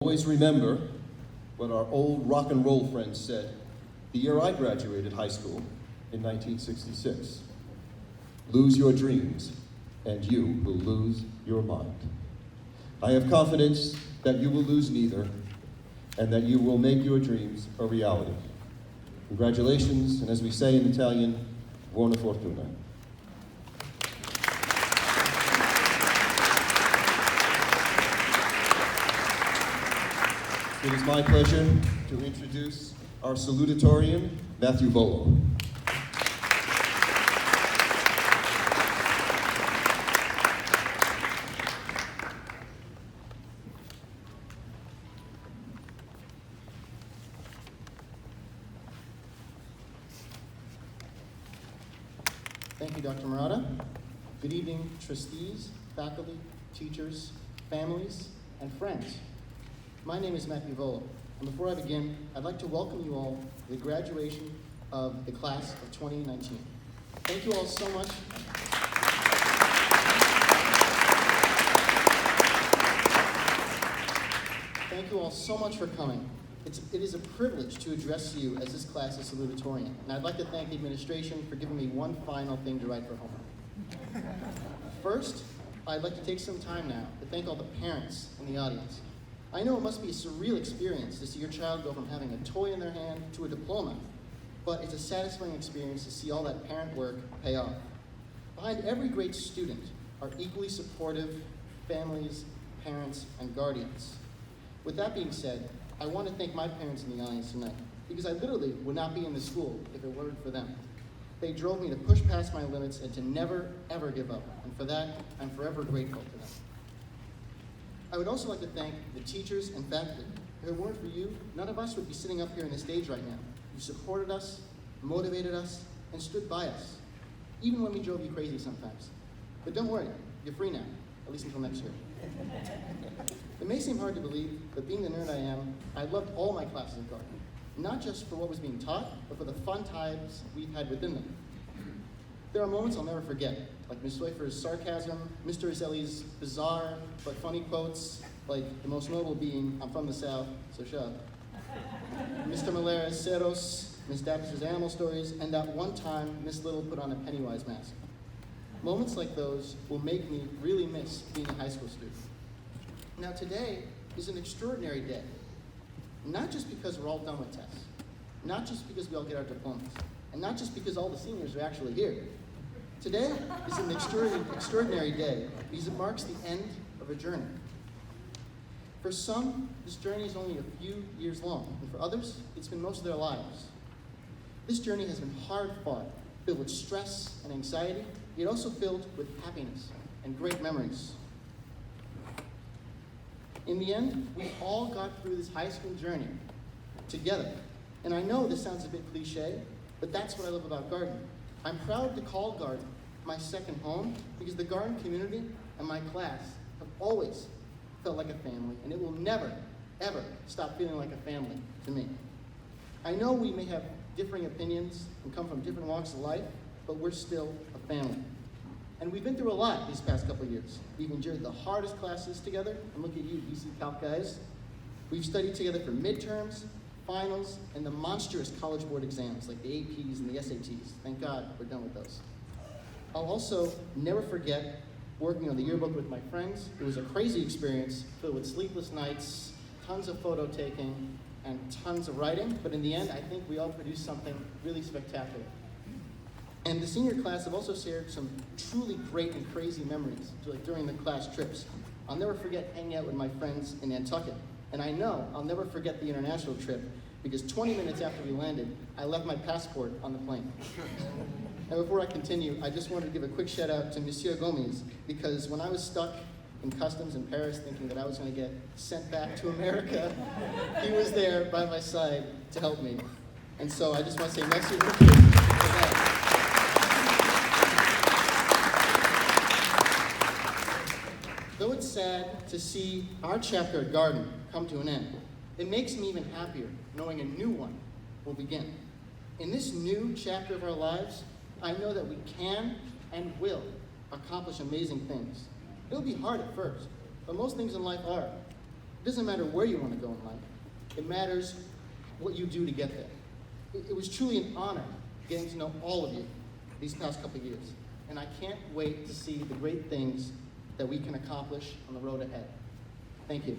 Always remember what our old rock and roll friends said the year I graduated high school in 1966. Lose your dreams, and you will lose your mind. I have confidence that you will lose neither, and that you will make your dreams a reality. Congratulations, and as we say in Italian, buona fortuna. It is my pleasure to introduce our salutatorian, Matthew Vollo. Thank you, Dr. Murata. Good evening, trustees, faculty, teachers, families, and friends. My name is Matthew Vollo, and before I begin, I'd like to welcome you all to the graduation of the class of 2019. Thank you all so much. Thank you all so much for coming. It is a privilege to address you as this class is salutatorian, and I'd like to thank the administration for giving me one final thing to write for homework. First, I'd like to take some time now to thank all the parents in the audience. I know it must be a surreal experience to see your child go from having a toy in their hand to a diploma, but it's a satisfying experience to see all that parent work pay off. Behind every great student are equally supportive families, parents, and guardians. With that being said, I want to thank my parents in the audience tonight, because I literally would not be in this school if it weren't for them. They drove me to push past my limits and to never, ever give up, and for that, I'm forever grateful to them. I would also like to thank the teachers and faculty. If it weren't for you, none of us would be sitting up here on the stage right now. You supported us, motivated us, and stood by us, even when we drove you crazy sometimes. But don't worry, you're free now, at least until next year. It may seem hard to believe, but being the nerd I am, I loved all my classes at Gardner, not just for what was being taught, but for the fun times we've had within them. There are moments I'll never forget, like Ms. Swifer's sarcasm, Mr. Iselli's bizarre but funny quotes, like the most notable being, "I'm from the South, so shut up." Mr. Malera's ceros, Ms. Davis's animal stories, and that one time Miss Little put on a Pennywise mask. Moments like those will make me really miss being a high school student. Now today is an extraordinary day, not just because we're all done with tests, not just because we all get our diplomas, and not just because all the seniors are actually here. Today is an extraordinary day because it marks the end of a journey. For some, this journey is only a few years long, and for others, it's been most of their lives. This journey has been hard fought, filled with stress and anxiety, yet also filled with happiness and great memories. In the end, we all got through this high school journey together. And I know this sounds a bit cliche, but that's what I love about Garden. I'm proud to call Garden my second home because the Garden community and my class have always felt like a family, and it will never, ever stop feeling like a family to me. I know we may have differing opinions and come from different walks of life, but we're still a family. And we've been through a lot these past couple of years. We've endured the hardest classes together, and look at you, BC Calc guys. We've studied together for midterms, finals, and the monstrous college board exams like the APs and the SATs. Thank God we're done with those. I'll also never forget working on the yearbook with my friends. It was a crazy experience filled with sleepless nights, tons of photo taking, and tons of writing, but in the end, I think we all produced something really spectacular. And the senior class have also shared some truly great and crazy memories during the class trips. I'll never forget hanging out with my friends in Nantucket. And I know I'll never forget the international trip because 20 minutes after we landed, I left my passport on the plane. And before I continue, I just wanted to give a quick shout out to Monsieur Gomez because when I was stuck in customs in Paris thinking that I was going to get sent back to America, he was there by my side to help me. And so I just want to say merci beaucoup for that. Though it's sad to see our chapter at Garden come to an end, it makes me even happier knowing a new one will begin. In this new chapter of our lives, I know that we can and will accomplish amazing things. It'll be hard at first, but most things in life are. It doesn't matter where you want to go in life. It matters what you do to get there. It was truly an honor getting to know all of you these past couple of years. And I can't wait to see the great things that we can accomplish on the road ahead. Thank you.